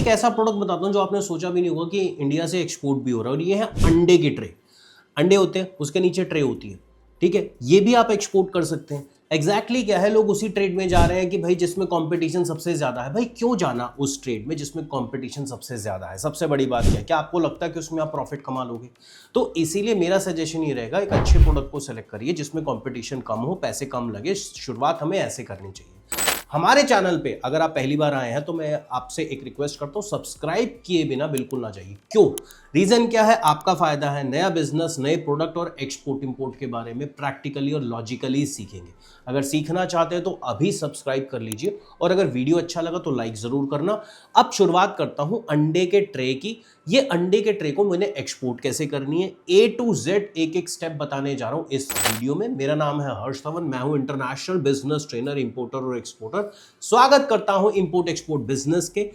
एक ऐसा प्रोडक्ट बताता हूँ जो आपने सोचा भी नहीं होगा कि इंडिया से एक्सपोर्ट भी हो रहा है, और ये है अंडे की ट्रे। अंडे होते हैं, उसके नीचे ट्रे होती है, ठीक है, ये भी आप एक्सपोर्ट कर सकते हैं। एग्जैक्टली क्या है, लोग उसी ट्रेड में जा रहे हैं कि भाई जिसमें कंपटीशन सबसे ज्यादा है। भाई क्यों जाना उस ट्रेड में जिसमें कंपटीशन सबसे ज्यादा है? सबसे बड़ी बात क्या है, क्या आपको लगता है कि उसमें आप प्रॉफिट कमा लोगे? तो इसीलिए मेरा सजेशन ये रहेगा, एक अच्छे प्रोडक्ट को सेलेक्ट करिए जिसमें कंपटीशन कम हो, पैसे कम लगे। शुरुआत हमें ऐसे करनी चाहिए। हमारे चैनल पे अगर आप पहली बार आए हैं तो मैं आपसे एक रिक्वेस्ट करता हूं, सब्सक्राइब किए बिना बिल्कुल ना जाइए। क्यों? रीजन क्या है? आपका फायदा है, नया बिजनेस, नए प्रोडक्ट और एक्सपोर्ट इंपोर्ट के बारे में प्रैक्टिकली और लॉजिकली सीखेंगे। अगर सीखना चाहते हैं तो अभी सब्सक्राइब कर लीजिए, और अगर वीडियो अच्छा लगा तो लाइक जरूर करना। अब शुरुआत करता हूं अंडे के ट्रे की। ये अंडे के ट्रे को मैंने एक्सपोर्ट कैसे करनी है, A to Z एक एक स्टेप बताने जा रहा हूं इस वीडियो में। मेरा नाम है हर्ष धवन, मैं हूं इंटरनेशनल बिजनेस ट्रेनर, इंपोर्टर और एक्सपोर्टर। स्वागत करता हूं इंपोर्ट एक्सपोर्ट बिजनेस के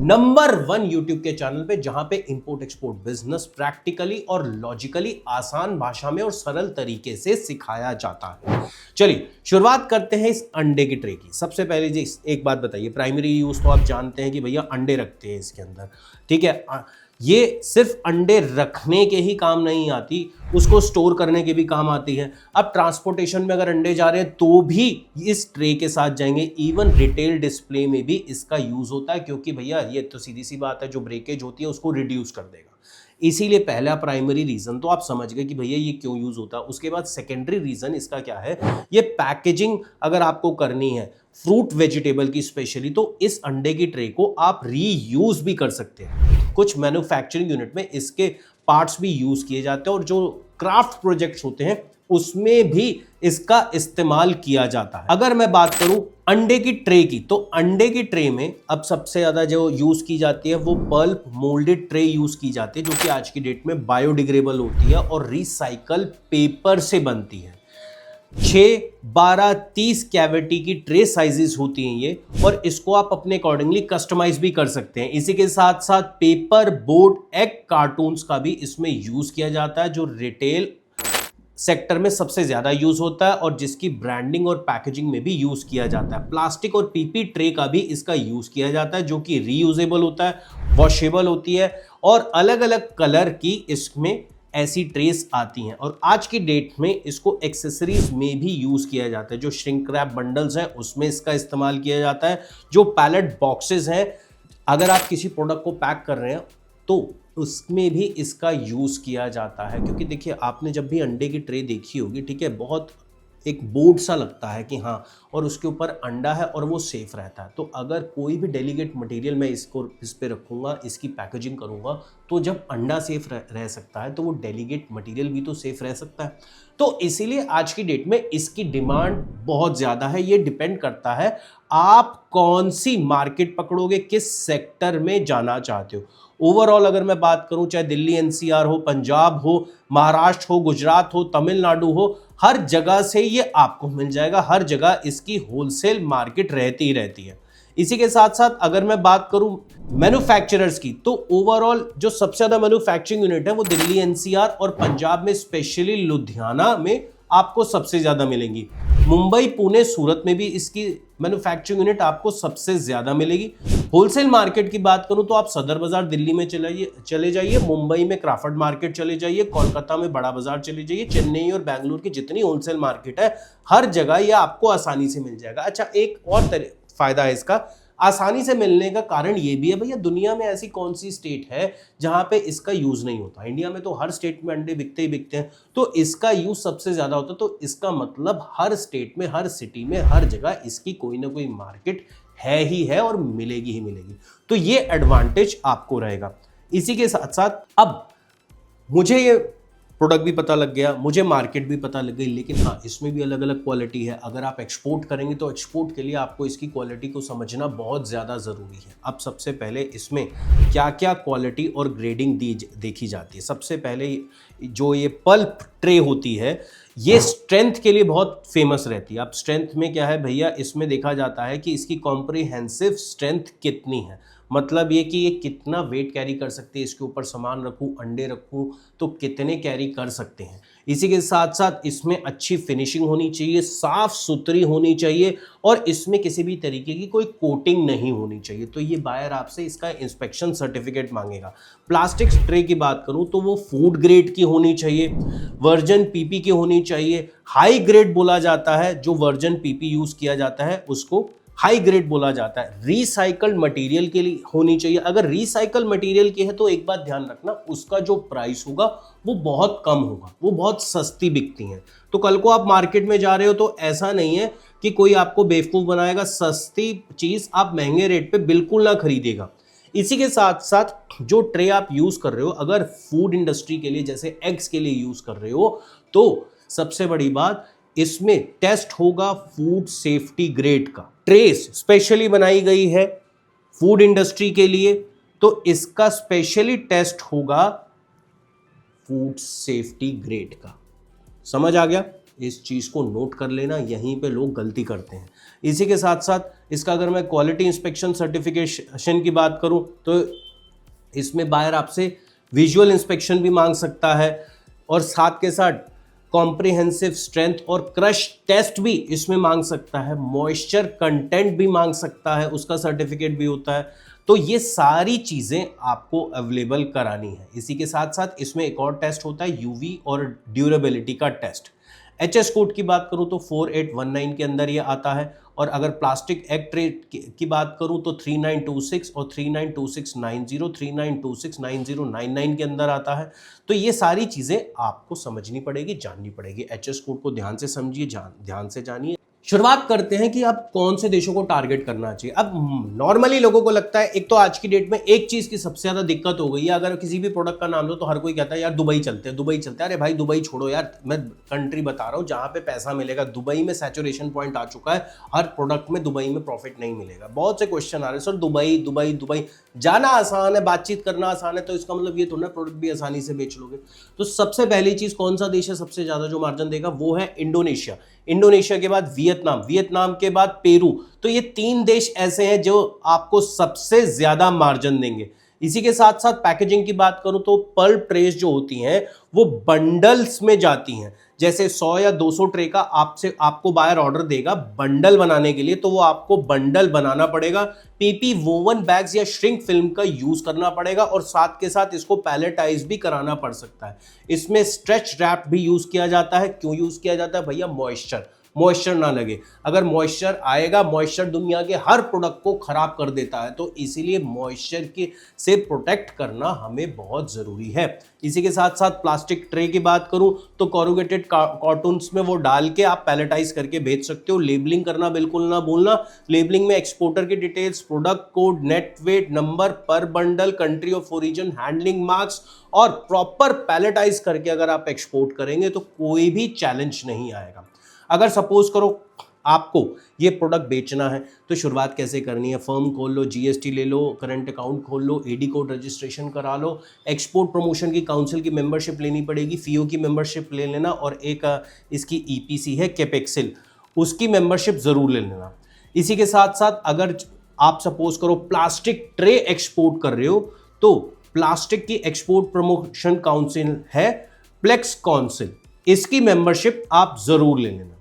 नंबर 1 यूट्यूब के चैनल पे, जहां पे इंपोर्ट एक्सपोर्ट बिजनेस प्रैक्टिकली और लॉजिकली आसान भाषा में और सरल तरीके से सिखाया जाता है। चलिए शुरुआत करते हैं इस अंडे की ट्रे की। सबसे पहले जी एक बात बताइए, प्राइमरी यूज तो आप जानते हैं कि भैया अंडे रखते हैं इसके अंदर, ठीक है। ये सिर्फ अंडे रखने के ही काम नहीं आती, उसको स्टोर करने के भी काम आती है। अब ट्रांसपोर्टेशन में अगर अंडे जा रहे हैं तो भी इस ट्रे के साथ जाएंगे। इवन रिटेल डिस्प्ले में भी इसका यूज होता है, क्योंकि भैया ये तो सीधी सी बात है, जो ब्रेकेज होती है उसको रिड्यूस कर देगा। इसीलिए पहला प्राइमरी रीजन तो आप समझ गए कि भैया ये क्यों यूज होता है। उसके बाद सेकेंडरी रीजन इसका क्या है, ये पैकेजिंग अगर आपको करनी है फ्रूट वेजिटेबल की स्पेशली, तो इस अंडे की ट्रे को आप रीयूज भी कर सकते हैं। कुछ मैन्युफैक्चरिंग यूनिट में इसके पार्ट्स भी यूज किए जाते हैं, और जो क्राफ्ट प्रोजेक्ट्स होते हैं उसमें भी इसका इस्तेमाल किया जाता है। अगर मैं बात करूं अंडे की ट्रे की, तो अंडे की ट्रे में अब सबसे ज्यादा जो यूज की जाती है वो पल्प मोल्डेड ट्रे यूज की जाती है, जो कि आज की डेट में बायोडिग्रेडेबल होती है और रिसाइकल पेपर से बनती है। 6, 12, 30 कैविटी की ट्रे साइजेस होती हैं ये, और इसको आप अपने अकॉर्डिंगली कस्टमाइज भी कर सकते हैं। इसी के साथ साथ पेपर बोर्ड एग कार्टून्स का भी इसमें यूज किया जाता है, जो रिटेल सेक्टर में सबसे ज्यादा यूज होता है और जिसकी ब्रांडिंग और पैकेजिंग में भी यूज किया जाता है। प्लास्टिक और पीपी ट्रे का भी इसका यूज किया जाता है, जो कि रीयूजेबल होता है, वॉशेबल होती है, और अलग अलग कलर की इसमें ऐसी ट्रेस आती हैं। और आज की डेट में इसको एक्सेसरीज में भी यूज किया जाता है। जो श्रिंक रैप बंडल्स हैं उसमें इसका इस्तेमाल किया जाता है। जो पैलेट बॉक्सेस हैं, अगर आप किसी प्रोडक्ट को पैक कर रहे हैं तो उसमें भी इसका यूज किया जाता है। क्योंकि देखिए, आपने जब भी अंडे की ट्रे देखी होगी, ठीक है, बहुत एक बोर्ड सा लगता है कि हाँ, और उसके ऊपर अंडा है और वो सेफ रहता है। तो अगर कोई भी डेलीकेट मटेरियल मैं इस पे रखूंगा, इसकी पैकेजिंग करूंगा, तो जब अंडा सेफ रह सकता है तो वो डेलीकेट मटेरियल भी तो सेफ रह सकता है। तो इसीलिए आज की डेट में इसकी डिमांड बहुत ज़्यादा है। ये डिपेंड करता है आप कौन सी मार्केट पकड़ोगे, किस सेक्टर में जाना चाहते हो। ओवरऑल अगर मैं बात करूं, चाहे दिल्ली एनसीआर हो, पंजाब हो, महाराष्ट्र हो, गुजरात हो, तमिलनाडु हो, हर जगह से ये आपको मिल जाएगा। हर जगह इसकी होलसेल मार्केट रहती ही रहती है। इसी के साथ साथ अगर मैं बात करूं मैन्युफैक्चरर्स की, तो ओवरऑल जो सबसे ज्यादा मैन्युफैक्चरिंग यूनिट है वो दिल्ली एनसीआर और पंजाब में, स्पेशली लुधियाना में आपको सबसे ज्यादा मिलेंगी। मुंबई, पुणे, सूरत में भी इसकी मैन्युफैक्चरिंग यूनिट आपको सबसे ज्यादा मिलेगी। होलसेल मार्केट की बात करूं तो आप सदर बाजार दिल्ली में चले जाइए, मुंबई में क्राफर्ड मार्केट चले जाइए, कोलकाता में बड़ा बाजार चले जाइए, चेन्नई और बेंगलुरु की जितनी होलसेल मार्केट है, हर जगह ये आपको आसानी से मिल जाएगा। अच्छा, एक और फायदा है इसका, आसानी से मिलने का कारण ये भी है, भैया दुनिया में ऐसी कौन सी स्टेट है जहां पे इसका यूज नहीं होता? इंडिया में तो हर स्टेट में अंडे बिकते ही बिकते हैं, तो इसका यूज सबसे ज्यादा होता है। तो इसका मतलब हर स्टेट में, हर सिटी में, हर जगह इसकी कोई ना कोई मार्केट है ही है और मिलेगी ही मिलेगी। तो ये एडवांटेज आपको रहेगा। इसी के साथ साथ अब मुझे ये प्रोडक्ट भी पता लग गया, मुझे मार्केट भी पता लग गई, लेकिन हाँ, इसमें भी अलग अलग क्वालिटी है। अगर आप एक्सपोर्ट करेंगे तो एक्सपोर्ट के लिए आपको इसकी क्वालिटी को समझना बहुत ज़्यादा ज़रूरी है। अब सबसे पहले इसमें क्या क्या क्वालिटी और ग्रेडिंग देखी जाती है। सबसे पहले जो ये पल्प ट्रे होती है, ये स्ट्रेंथ के लिए बहुत फेमस रहती है। अब स्ट्रेंथ में क्या है भैया, इसमें देखा जाता है कि इसकी कॉम्प्रिहेंसिव स्ट्रेंथ कितनी है। मतलब ये कि ये कितना वेट कैरी कर सकते हैं, इसके ऊपर सामान रखूं, अंडे रखूं तो कितने कैरी कर सकते हैं। इसी के साथ साथ इसमें अच्छी फिनिशिंग होनी चाहिए, साफ सुथरी होनी चाहिए और इसमें किसी भी तरीके की कोई कोटिंग नहीं होनी चाहिए। तो ये बायर आपसे इसका इंस्पेक्शन सर्टिफिकेट मांगेगा। प्लास्टिक ट्रे की बात करूं तो वो फूड ग्रेड की होनी चाहिए, वर्जन पीपी की होनी चाहिए। हाई ग्रेड बोला जाता है, जो वर्जन पीपी यूज किया जाता है उसको हाई ग्रेड बोला जाता है। रिसाइकल्ड मटेरियल के लिए होनी चाहिए। अगर रिसाइकल मटेरियल की है तो एक बात ध्यान रखना, उसका जो प्राइस होगा वो बहुत कम होगा, वो बहुत सस्ती बिकती हैं। तो कल को आप मार्केट में जा रहे हो तो ऐसा नहीं है कि कोई आपको बेवकूफ़ बनाएगा, सस्ती चीज़ आप महंगे रेट पे बिल्कुल ना खरीदेगा। इसी के साथ साथ जो ट्रे आप यूज़ कर रहे हो, अगर फूड इंडस्ट्री के लिए जैसे एग्स के लिए यूज़ कर रहे हो तो सबसे बड़ी बात, इसमें टेस्ट होगा फूड सेफ्टी ग्रेड का। ट्रेस स्पेशली बनाई गई है फूड इंडस्ट्री के लिए, तो इसका स्पेशली टेस्ट होगा फूड सेफ्टी ग्रेड का। समझ आ गया? इस चीज़ को नोट कर लेना, यहीं पे लोग गलती करते हैं। इसी के साथ साथ इसका अगर मैं क्वालिटी इंस्पेक्शन सर्टिफिकेशन की बात करूं तो इसमें बायर आपसे विजुअल इंस्पेक्शन भी मांग सकता है और साथ के साथ कॉम्प्रिहेंसिव स्ट्रेंथ और क्रश टेस्ट भी इसमें मांग सकता है। मॉइस्चर कंटेंट भी मांग सकता है, उसका सर्टिफिकेट भी होता है। तो ये सारी चीज़ें आपको अवेलेबल करानी है। इसी के साथ साथ इसमें एक और टेस्ट होता है यूवी और ड्यूरेबिलिटी का टेस्ट। एचएस कोड की बात करूं तो 4819 के अंदर ये आता है और अगर प्लास्टिक एक्ट ट्रे की बात करूं तो 3926 और 392690, 39269099 के अंदर आता है। तो ये सारी चीज़ें आपको समझनी पड़ेगी, जाननी पड़ेगी। एचएस कोड को ध्यान से समझिए, ध्यान से जानिए। शुरुआत करते हैं कि अब कौन से देशों को टारगेट करना चाहिए। अब नॉर्मली लोगों को लगता है, एक तो आज की डेट में एक चीज़ की सबसे ज़्यादा दिक्कत हो गई है, अगर किसी भी प्रोडक्ट का नाम लो तो हर कोई कहता है यार दुबई चलते हैं, दुबई चलते हैं। अरे भाई दुबई छोड़ो यार, मैं कंट्री बता रहा हूँ जहाँ पे पैसा मिलेगा। दुबई में सैचुरेशन पॉइंट आ चुका है, हर प्रोडक्ट में दुबई में प्रॉफिट नहीं मिलेगा। बहुत से क्वेश्चन आ रहे हैं सर दुबई दुबई दुबई, जाना आसान है, बातचीत करना आसान है, तो इसका मतलब ये थोड़ा प्रोडक्ट भी आसानी से बेच लोगे। तो सबसे पहली चीज़, कौन सा देश है सबसे ज़्यादा जो मार्जिन देगा, वो है इंडोनेशिया। इंडोनेशिया के बाद वियतनाम, वियतनाम के बाद पेरू। तो ये 3 देश ऐसे हैं जो आपको सबसे ज्यादा मार्जिन देंगे। इसी के साथ साथ पैकेजिंग की बात करूं तो पल्प ट्रेस जो होती हैं वो बंडल्स में जाती हैं। जैसे 100 या 200 ट्रे का आपको बायर ऑर्डर देगा बंडल बनाने के लिए, तो वो आपको बंडल बनाना पड़ेगा। पीपी वोवन बैग्स या श्रिंक फिल्म का यूज करना पड़ेगा और साथ के साथ इसको पैलेटाइज भी कराना पड़ सकता है। इसमें स्ट्रेच रैप भी यूज किया जाता है। क्यों यूज किया जाता है भैया? मॉइस्चर ना लगे। अगर मॉइस्चर आएगा, मॉइस्चर दुनिया के हर प्रोडक्ट को खराब कर देता है, तो इसीलिए मॉइस्चर के से प्रोटेक्ट करना हमें बहुत ज़रूरी है। इसी के साथ साथ प्लास्टिक ट्रे की बात करूं तो कॉरुगेटेड कार्टून्स में वो डाल के आप पैलेटाइज करके भेज सकते हो। लेबलिंग करना बिल्कुल ना भूलना। लेबलिंग में एक्सपोर्टर की details, product code, net weight number पर bundle, country of origin, handling marks और प्रॉपर पैलेटाइज करके अगर आप एक्सपोर्ट करेंगे तो कोई भी चैलेंज नहीं आएगा। अगर सपोज करो आपको ये प्रोडक्ट बेचना है तो शुरुआत कैसे करनी है? फर्म खोल लो, जीएसटी ले लो, करंट अकाउंट खोल लो, एडी कोड रजिस्ट्रेशन करा लो, एक्सपोर्ट प्रमोशन की काउंसिल की मेंबरशिप लेनी पड़ेगी, फीओ की मेंबरशिप ले लेना और एक इसकी ईपीसी है कैपेक्सिल, उसकी मेंबरशिप ज़रूर ले लेना। इसी के साथ साथ अगर आप सपोज करो प्लास्टिक ट्रे एक्सपोर्ट कर रहे हो तो प्लास्टिक की एक्सपोर्ट प्रमोशन काउंसिल है प्लेक्स काउंसिल, इसकी मेंबरशिप आप ज़रूर ले लेना।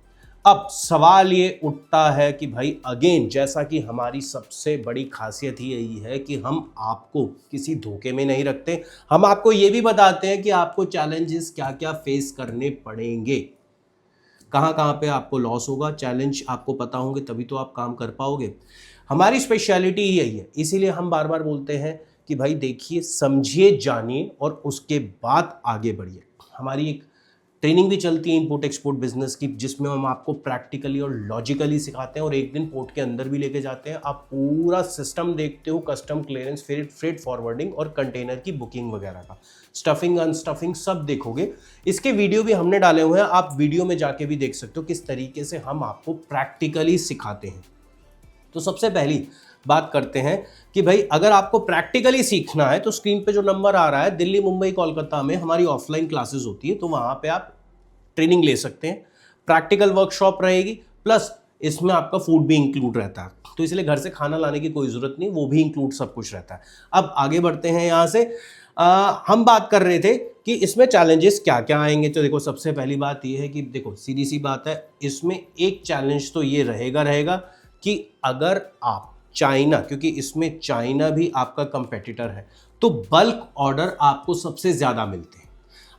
अब सवाल ये उठता है कि भाई अगेन, जैसा कि हमारी सबसे बड़ी खासियत ही यही है कि हम आपको किसी धोखे में नहीं रखते, हम आपको ये भी बताते हैं कि आपको चैलेंजेस क्या क्या फेस करने पड़ेंगे, कहाँ पे आपको लॉस होगा। चैलेंज आपको पता होंगे तभी तो आप काम कर पाओगे। हमारी स्पेशलिटी ही यही है, इसीलिए हम बार बार बोलते हैं कि भाई देखिए, समझिए, जानिए और उसके बाद आगे बढ़िए। हमारी एक ट्रेनिंग भी चलती है इंपोर्ट एक्सपोर्ट बिजनेस की, जिसमें हम आपको प्रैक्टिकली और लॉजिकली सिखाते हैं और एक दिन पोर्ट के अंदर भी लेके जाते हैं। आप पूरा सिस्टम देखते हो, कस्टम क्लियरेंस, फ्रेट फॉरवर्डिंग और कंटेनर की बुकिंग वगैरह का, स्टफिंग अनस्टफिंग सब देखोगे। इसके वीडियो भी हमने डाले हुए हैं, आप वीडियो में जाके भी देख सकते हो किस तरीके से हम आपको प्रैक्टिकली सिखाते हैं। तो सबसे पहली बात करते हैं कि भाई अगर आपको प्रैक्टिकली सीखना है तो स्क्रीन पे जो नंबर आ रहा है, दिल्ली, मुंबई, कोलकाता में हमारी ऑफलाइन क्लासेस होती है, तो वहाँ पे आप ट्रेनिंग ले सकते हैं। प्रैक्टिकल वर्कशॉप रहेगी, प्लस इसमें आपका फूड भी इंक्लूड रहता है, तो इसलिए घर से खाना लाने की कोई ज़रूरत नहीं, वो भी इंक्लूड सब कुछ रहता है। अब आगे बढ़ते हैं यहाँ से। हम बात कर रहे थे कि इसमें चैलेंजेस क्या क्या आएंगे। तो देखो सबसे पहली बात ये है कि देखो सीधी सी बात है, इसमें एक चैलेंज तो ये रहेगा कि अगर आप चाइना, क्योंकि इसमें चाइना भी आपका कंपेटिटर है, तो बल्क ऑर्डर आपको सबसे ज़्यादा मिलते हैं।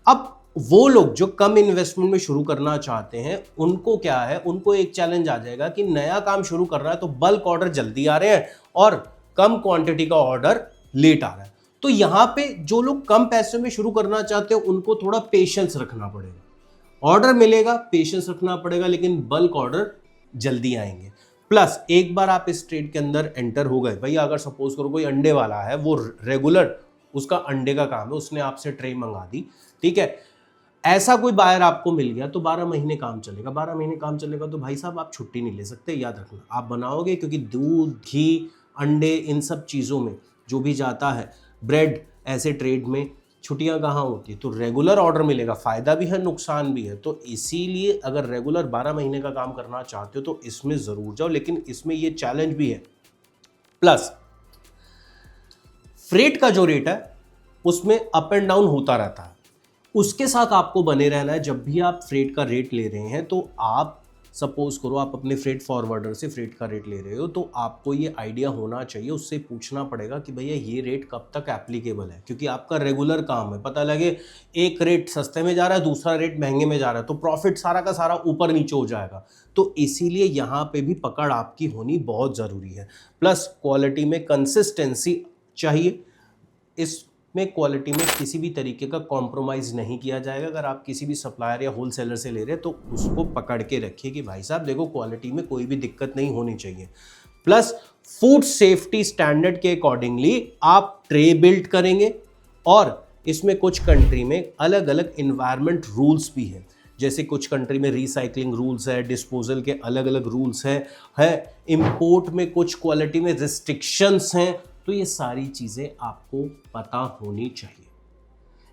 अब वो लोग जो कम इन्वेस्टमेंट में शुरू करना चाहते हैं उनको क्या है, उनको एक चैलेंज आ जाएगा कि नया काम शुरू कर रहा है तो बल्क ऑर्डर जल्दी आ रहे हैं और कम क्वांटिटी का ऑर्डर लेट आ रहा है। तो यहाँ पे जो लोग कम पैसे में शुरू करना चाहते हैं उनको थोड़ा पेशेंस रखना पड़ेगा। ऑर्डर मिलेगा, पेशेंस रखना पड़ेगा, लेकिन बल्क ऑर्डर जल्दी आएंगे। प्लस एक बार आप इस ट्रेड के अंदर एंटर हो गए, भैया अगर सपोज करो कोई अंडे वाला है, वो रेगुलर उसका अंडे का काम है, उसने आपसे ट्रे मंगा दी, ठीक है, ऐसा कोई बायर आपको मिल गया तो 12 महीने काम चलेगा। 12 महीने काम चलेगा तो भाई साहब आप छुट्टी नहीं ले सकते, याद रखना। आप बनाओगे, क्योंकि दूध, घी, अंडे, इन सब चीज़ों में जो भी जाता है, ब्रेड, ऐसे ट्रेड में छुट्टियां कहाँ होती है। तो रेगुलर ऑर्डर मिलेगा, फ़ायदा भी है नुकसान भी है। तो इसीलिए अगर रेगुलर 12 महीने का काम करना चाहते हो तो इसमें ज़रूर जाओ, लेकिन इसमें ये चैलेंज भी है। प्लस फ्रेट का जो रेट है उसमें अप एंड डाउन होता रहता है, उसके साथ आपको बने रहना है। जब भी आप फ्रेट का रेट ले रहे हैं तो आप सपोज करो आप अपने फ्रेट फॉरवर्डर से फ्रेट का रेट ले रहे हो, तो आपको ये आइडिया होना चाहिए, उससे पूछना पड़ेगा कि भैया ये रेट कब तक एप्लीकेबल है, क्योंकि आपका रेगुलर काम है। पता लगे एक रेट सस्ते में जा रहा है, दूसरा रेट महंगे में जा रहा है, तो प्रॉफिट सारा का सारा ऊपर नीचे हो जाएगा। तो इसीलिए यहाँ पे भी पकड़ आपकी होनी बहुत ज़रूरी है। प्लस क्वालिटी में कंसिस्टेंसी चाहिए, इसमें क्वालिटी में किसी भी तरीके का कॉम्प्रोमाइज़ नहीं किया जाएगा। अगर आप किसी भी सप्लायर या होलसेलर से ले रहे हैं तो उसको पकड़ के रखिए कि भाई साहब देखो क्वालिटी में कोई भी दिक्कत नहीं होनी चाहिए। प्लस फूड सेफ्टी स्टैंडर्ड के अकॉर्डिंगली आप ट्रे बिल्ड करेंगे, और इसमें कुछ कंट्री में अलग अलग इन्वायरमेंट रूल्स भी हैं। जैसे कुछ कंट्री में रिसाइकलिंग रूल्स है, डिस्पोजल के अलग अलग रूल्स है इंपोर्ट में कुछ क्वालिटी में रिस्ट्रिक्शंस हैं। तो ये सारी चीज़ें आपको पता होनी चाहिए।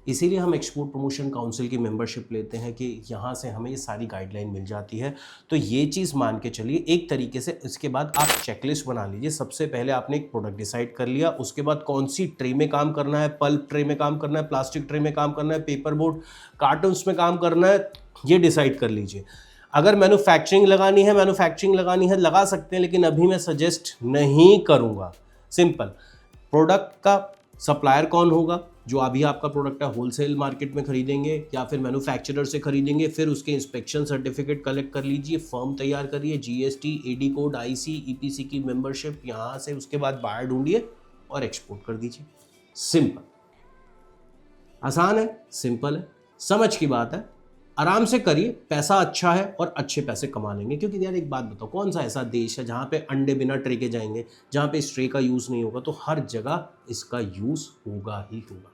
इसीलिए हम एक्सपोर्ट प्रमोशन काउंसिल की मेंबरशिप लेते हैं कि यहाँ से हमें ये सारी गाइडलाइन मिल जाती है। तो ये चीज़ मान के चलिए एक तरीके से। इसके बाद आप चेकलिस्ट बना लीजिए। सबसे पहले आपने एक प्रोडक्ट डिसाइड कर लिया, उसके बाद कौन सी ट्रे में काम करना है, पल्प ट्रे में काम करना है, प्लास्टिक ट्रे में काम करना है, पेपर बोर्ड, कार्टन्स में काम करना है, ये डिसाइड कर लीजिए। अगर मैन्युफैक्चरिंग लगानी है लगा सकते हैं, लेकिन अभी मैं सजेस्ट नहीं करूँगा। सिंपल, प्रोडक्ट का सप्लायर कौन होगा, जो अभी आपका प्रोडक्ट है होलसेल मार्केट में खरीदेंगे या फिर मैन्युफैक्चरर से खरीदेंगे, फिर उसके इंस्पेक्शन सर्टिफिकेट कलेक्ट कर लीजिए, फर्म तैयार करिए, GST, AD code, IC, EPC की मेंबरशिप, यहाँ से उसके बाद बायर ढूंढिए और एक्सपोर्ट कर दीजिए। सिंपल, आसान है, सिंपल है, समझ की बात है, आराम से करिए, पैसा अच्छा है और अच्छे पैसे कमा लेंगे। क्योंकि यार एक बात बताओ, कौन सा ऐसा देश है जहाँ पे अंडे बिना ट्रे के जाएंगे, जहाँ पे इस ट्रे का यूज़ नहीं होगा? तो हर जगह इसका यूज़ होगा ही होगा।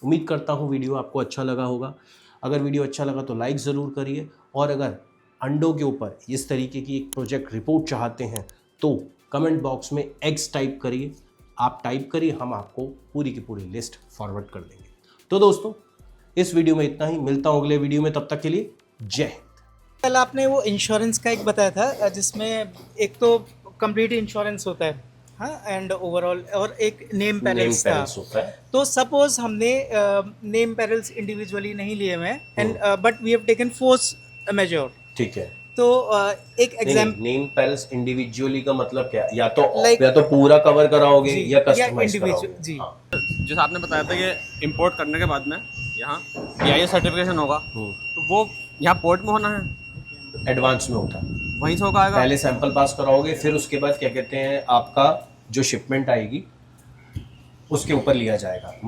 उम्मीद करता हूँ वीडियो आपको अच्छा लगा होगा। अगर वीडियो अच्छा लगा तो लाइक ज़रूर करिए, और अगर अंडों के ऊपर इस तरीके की एक प्रोजेक्ट रिपोर्ट चाहते हैं तो कमेंट बॉक्स में एग्स टाइप करिए। आप टाइप करिए, हम आपको पूरी की पूरी लिस्ट फॉरवर्ड कर देंगे। तो दोस्तों इस वीडियो में इतना ही, मिलता हूँ अगले वीडियो में, तब तक के लिए जय हिंद। कल आपने वो इंश्योरेंस का एक बताया था, जिसमें एक तो कंप्लीट इंश्योरेंस होता है, हाँ, एंड ओवरऑल, और एक नेम पेरिल्स था। होता है। तो सपोज हमने नेम पेरिल्स इंडिविजुअली नहीं लिए हुए हैं, and but we have taken force majeure, ठीक है। तो एक एग्जाम्पल, नेम पेरिल्स इंडिविजुअली का मतलब क्या? या तो पूरा कवर कराओगे या कस्टमाइज कराओगे? जी, जैसे आपने बताया था कि इंपोर्ट करने के बाद में यहाँ BIS सर्टिफिकेशन होगा, तो वो यहाँ पोर्ट में होना है, एडवांस में होता है, वहीं से होगा आएगा। पहले सैंपल पास कराओगे, फिर उसके बाद क्या कहते हैं, आपका जो शिपमेंट आएगी उसके ऊपर लिया जाएगा।